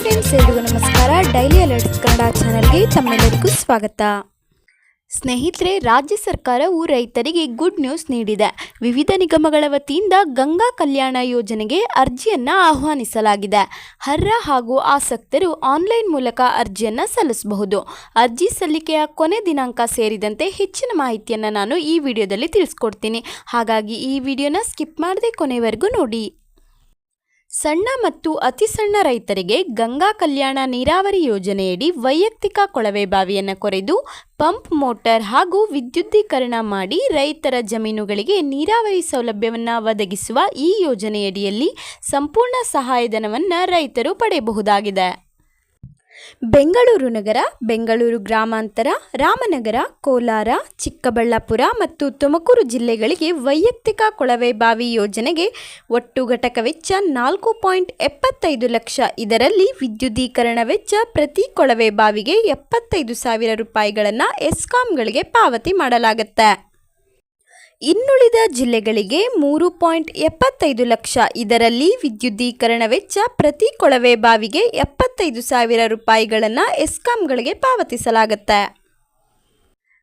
Friends, ಎಲ್ರಿಗೂ ನಮಸ್ಕಾರ. Daily alerts Kannada ಚಾನೆಲ್ಗೆ ತಮ್ಮೆಲ್ಲರಿಗೂ ಸ್ವಾಗತ. ಸ್ನೇಹಿತರೆ, ರಾಜ್ಯ ಸರ್ಕಾರವು ರೈತರಿಗೆ ಗುಡ್ ನ್ಯೂಸ್ ನೀಡಿದೆ. ವಿವಿಧ ನಿಗಮಗಳ ವತಿಯಿಂದ ಗಂಗಾ ಕಲ್ಯಾಣ ಯೋಜನೆಗೆ ಅರ್ಜಿಯನ್ನು ಆಹ್ವಾನಿಸಲಾಗಿದೆ. ಅರ್ಹ ಹಾಗೂ ಆಸಕ್ತರು ಆನ್ಲೈನ್ ಮೂಲಕ ಅರ್ಜಿಯನ್ನು ಸಲ್ಲಿಸಬಹುದು. ಅರ್ಜಿ ಸಲ್ಲಿಕೆಯ ಕೊನೆ ದಿನಾಂಕ ಸೇರಿದಂತೆ ಹೆಚ್ಚಿನ ಮಾಹಿತಿಯನ್ನು ನಾನು ಈ ವಿಡಿಯೋದಲ್ಲಿ ತಿಳಿಸ್ಕೊಡ್ತೀನಿ. ಹಾಗಾಗಿ ಈ ವಿಡಿಯೋನ ಸ್ಕಿಪ್ ಮಾಡದೆ ಕೊನೆವರೆಗೂ ನೋಡಿ. ಸಣ್ಣ ಮತ್ತು ಅತಿ ಸಣ್ಣ ರೈತರಿಗೆ ಗಂಗಾ ಕಲ್ಯಾಣ ನೀರಾವರಿ ಯೋಜನೆಯಡಿ ವೈಯಕ್ತಿಕ ಕೊಳವೆ ಬಾವಿಯನ್ನು ಕೊರೆದು ಪಂಪ್ ಮೋಟಾರ್ ಹಾಗೂ ವಿದ್ಯುದ್ದೀಕರಣ ಮಾಡಿ ರೈತರ ಜಮೀನುಗಳಿಗೆ ನೀರಾವರಿ ಸೌಲಭ್ಯವನ್ನು ಒದಗಿಸುವ ಈ ಯೋಜನೆಯಡಿಯಲ್ಲಿ ಸಂಪೂರ್ಣ ಸಹಾಯಧನವನ್ನು ರೈತರು ಪಡೆಯಬಹುದಾಗಿದೆ. ಬೆಂಗಳೂರು ನಗರ, ಬೆಂಗಳೂರು ಗ್ರಾಮಾಂತರ, ರಾಮನಗರ, ಕೋಲಾರ, ಚಿಕ್ಕಬಳ್ಳಾಪುರ ಮತ್ತು ತುಮಕೂರು ಜಿಲ್ಲೆಗಳಿಗೆ ವೈಯಕ್ತಿಕ ಕೊಳವೆ ಬಾವಿ ಯೋಜನೆಗೆ ಒಟ್ಟು ಘಟಕ ವೆಚ್ಚ 4.75 ಲಕ್ಷ. ಇದರಲ್ಲಿ ವಿದ್ಯುದೀಕರಣ ವೆಚ್ಚ ಪ್ರತಿ ಕೊಳವೆ ಬಾವಿಗೆ 75,000 ರೂಪಾಯಿಗಳನ್ನು ಎಸ್ಕಾಂಗಳಿಗೆ ಪಾವತಿ ಮಾಡಲಾಗುತ್ತೆ. ಇನ್ನುಳಿದ ಜಿಲ್ಲೆಗಳಿಗೆ 3.75 ಲಕ್ಷ. ಇದರಲ್ಲಿ ವಿದ್ಯುದೀಕರಣ ವೆಚ್ಚ ಪ್ರತಿ ಕೊಳವೆ ಬಾವಿಗೆ 75,000 ರೂಪಾಯಿಗಳನ್ನು ಎಸ್ಕಾಂಗಳಿಗೆ ಪಾವತಿಸಲಾಗುತ್ತೆ.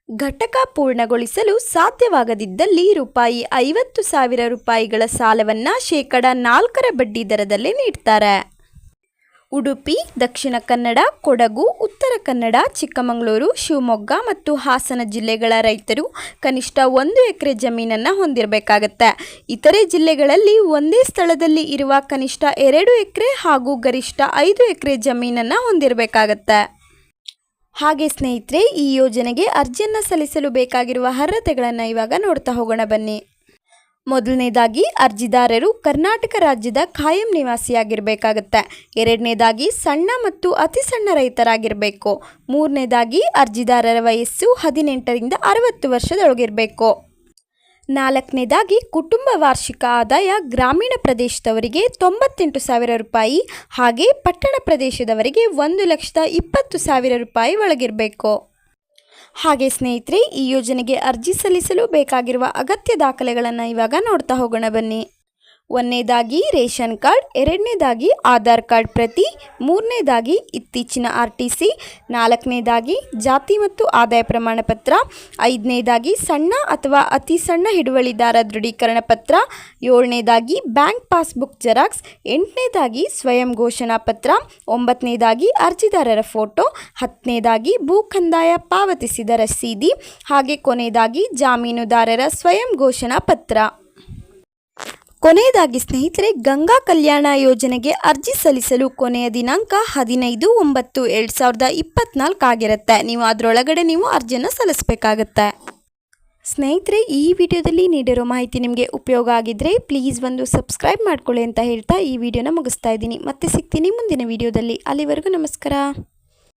ಘಟಕ ಪೂರ್ಣಗೊಳಿಸಲು ಸಾಧ್ಯವಾಗದಿದ್ದಲ್ಲಿ ರೂಪಾಯಿ 50,000 ರೂಪಾಯಿಗಳ ಸಾಲವನ್ನು ಶೇಕಡಾ 4 ಬಡ್ಡಿ ದರದಲ್ಲಿ ನೀಡ್ತಾರೆ. ಉಡುಪಿ, ದಕ್ಷಿಣ ಕನ್ನಡ, ಕೊಡಗು, ಉತ್ತರ ಕನ್ನಡ, ಚಿಕ್ಕಮಗಳೂರು, ಶಿವಮೊಗ್ಗ ಮತ್ತು ಹಾಸನ ಜಿಲ್ಲೆಗಳ ರೈತರು ಕನಿಷ್ಠ 1 ಎಕರೆ ಜಮೀನನ್ನು ಹೊಂದಿರಬೇಕಾಗತ್ತೆ. ಇತರೆ ಜಿಲ್ಲೆಗಳಲ್ಲಿ ಒಂದೇ ಸ್ಥಳದಲ್ಲಿ ಇರುವ ಕನಿಷ್ಠ 2 ಎಕರೆ ಹಾಗೂ ಗರಿಷ್ಠ 5 ಎಕರೆ ಜಮೀನನ್ನು ಹೊಂದಿರಬೇಕಾಗತ್ತೆ. ಹಾಗೆ ಸ್ನೇಹಿತರೆ, ಈ ಯೋಜನೆಗೆ ಅರ್ಜಿಯನ್ನು ಸಲ್ಲಿಸಲು ಬೇಕಾಗಿರುವ ಅರ್ಹತೆಗಳನ್ನು ಇವಾಗ ನೋಡ್ತಾ ಹೋಗೋಣ ಬನ್ನಿ. ಮೊದಲನೇದಾಗಿ, ಅರ್ಜಿದಾರರು ಕರ್ನಾಟಕ ರಾಜ್ಯದ ಕಾಯಂ ನಿವಾಸಿಯಾಗಿರಬೇಕಾಗತ್ತೆ. ಎರಡನೇದಾಗಿ, ಸಣ್ಣ ಮತ್ತು ಅತಿ ಸಣ್ಣ ರೈತರಾಗಿರಬೇಕು. ಮೂರನೇದಾಗಿ, ಅರ್ಜಿದಾರರ ವಯಸ್ಸು 18ರಿಂದ 60 ವರ್ಷದೊಳಗಿರಬೇಕು. ನಾಲ್ಕನೇದಾಗಿ, ಕುಟುಂಬ ವಾರ್ಷಿಕ ಆದಾಯ ಗ್ರಾಮೀಣ ಪ್ರದೇಶದವರಿಗೆ 98,000 ರೂಪಾಯಿ ಹಾಗೆ ಪಟ್ಟಣ ಪ್ರದೇಶದವರಿಗೆ 1,20,000 ರೂಪಾಯಿ ಒಳಗಿರಬೇಕು. ಹಾಗೆ ಸ್ನೇಹಿತರೆ, ಈ ಯೋಜನೆಗೆ ಅರ್ಜಿ ಸಲ್ಲಿಸಲು ಬೇಕಾಗಿರುವ ಅಗತ್ಯ ದಾಖಲೆಗಳನ್ನು ಇವಾಗ ನೋಡ್ತಾ ಹೋಗೋಣ ಬನ್ನಿ. ಒಂದನೇದಾಗಿ ರೇಷನ್ ಕಾರ್ಡ್, ಎರಡನೇದಾಗಿ ಆಧಾರ್ ಕಾರ್ಡ್ ಪ್ರತಿ, ಮೂರನೇದಾಗಿ ಇತ್ತೀಚಿನ RTC, ನಾಲ್ಕನೇದಾಗಿ ಜಾತಿ ಮತ್ತು ಆದಾಯ ಪ್ರಮಾಣ ಪತ್ರ, ಐದನೇದಾಗಿ ಸಣ್ಣ ಅಥವಾ ಅತಿ ಸಣ್ಣ ಹಿಡುವಳಿದಾರ ದೃಢೀಕರಣ ಪತ್ರ, ಏಳನೇದಾಗಿ ಬ್ಯಾಂಕ್ ಪಾಸ್ಬುಕ್ ಜೆರಾಕ್ಸ್, ಎಂಟನೇದಾಗಿ ಸ್ವಯಂ ಘೋಷಣಾ ಪತ್ರ, ಒಂಬತ್ತನೇದಾಗಿ ಅರ್ಜಿದಾರರ ಫೋಟೋ, ಹತ್ತನೇದಾಗಿ ಭೂ ಕಂದಾಯ ಪಾವತಿಸಿದ ರಸೀದಿ ಹಾಗೆ ಕೊನೆಯದಾಗಿ ಜಾಮೀನುದಾರರ ಸ್ವಯಂ ಘೋಷಣಾ ಪತ್ರ. ಕೊನೆಯದಾಗಿ ಸ್ನೇಹಿತರೆ, ಗಂಗಾ ಕಲ್ಯಾಣ ಯೋಜನೆಗೆ ಅರ್ಜಿ ಸಲ್ಲಿಸಲು ಕೊನೆಯ ದಿನಾಂಕ 15/9/2024 ಆಗಿರುತ್ತೆ. ನೀವು ಅದರೊಳಗಡೆ ಅರ್ಜಿಯನ್ನು ಸಲ್ಲಿಸಬೇಕಾಗತ್ತೆ. ಸ್ನೇಹಿತರೆ, ಈ ವಿಡಿಯೋದಲ್ಲಿ ನೀಡಿರೋ ಮಾಹಿತಿ ನಿಮಗೆ ಉಪಯೋಗ ಆಗಿದ್ದರೆ ಪ್ಲೀಸ್ ಒಂದು ಸಬ್ಸ್ಕ್ರೈಬ್ ಮಾಡ್ಕೊಳ್ಳಿ ಅಂತ ಹೇಳ್ತಾ ಈ ವಿಡಿಯೋನ ಮುಗಿಸ್ತಾ ಇದ್ದೀನಿ. ಮತ್ತೆ ಸಿಗ್ತೀನಿ ಮುಂದಿನ ವಿಡಿಯೋದಲ್ಲಿ. ಅಲ್ಲಿವರೆಗೂ ನಮಸ್ಕಾರ.